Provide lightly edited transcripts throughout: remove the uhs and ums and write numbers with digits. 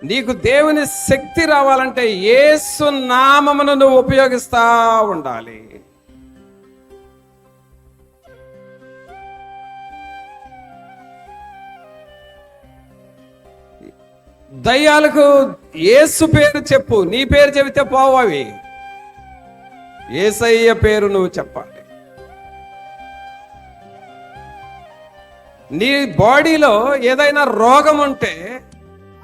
నీకు దేవుని శక్తి రావాలంటే యేసు నామమును నువ్వు ఉపయోగిస్తా ఉండాలి. దయ్యాలకు యేసు పేరు చెప్పు, నీ పేరు చెబితే పోవు అవి. యేసయ్య పేరు నువ్వు చెప్పాలి. నీ బాడీలో ఏదైనా రోగం ఉంటే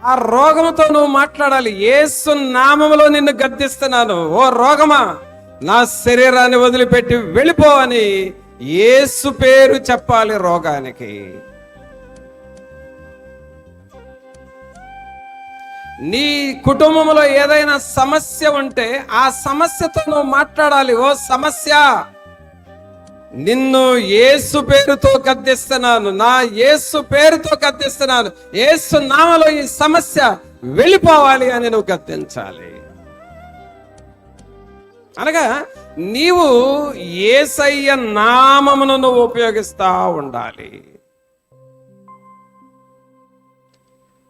ఆ రోగంతో నువ్వు మాట్లాడాలి. యేసు నామములో నిన్ను గద్దిస్తున్నాను, ఓ రోగమా నా శరీరాన్ని వదిలిపెట్టి వెళ్ళిపో అని యేసు పేరు చెప్పాలి రోగానికి. నీ కుటుంబంలో ఏదైనా సమస్య ఉంటే ఆ సమస్యతో నువ్వు మాట్లాడాలి. ఓ సమస్య, నిన్ను యేసు పేరుతో గద్దిస్తున్నాను, నా యేసు పేరుతో గద్దిస్తున్నాను, యేసు నామములో ఈ సమస్య వెళ్ళిపోవాలి అని నువ్వు గద్దించాలి. అనగా నీవు యేసయ్య నామమును నువ్వు ఉపయోగిస్తా ఉండాలి.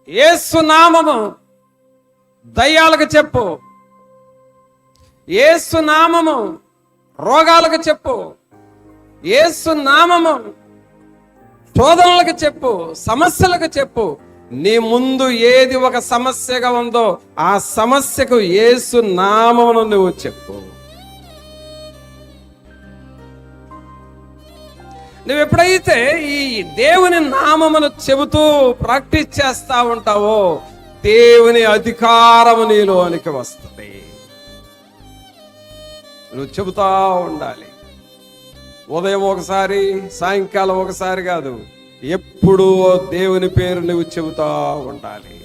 యేసు నామము దయ్యాలకు చెప్పు, యేసు నామము రోగాలకు చెప్పు, యేసు నామము శోధనలకు చెప్పు, సమస్యలకు చెప్పు. నీ ముందు ఏది ఒక సమస్యగా ఉందో ఆ సమస్యకు యేసు నామమును నువ్వు చెప్పు. నువ్వు ఎప్పుడైతే ఈ దేవుని నామమును చెబుతూ ప్రాక్టీస్ చేస్తా ఉంటావో దేవుని అధికారము నీలోనికి వస్తుంది. నువ్వు చెబుతా ఉండాలి. ఉదయం ఒకసారి, సాయంకాలం ఒకసారి కాదు, ఎప్పుడూ దేవుని పేరు నువ్వు చెబుతా ఉండాలి.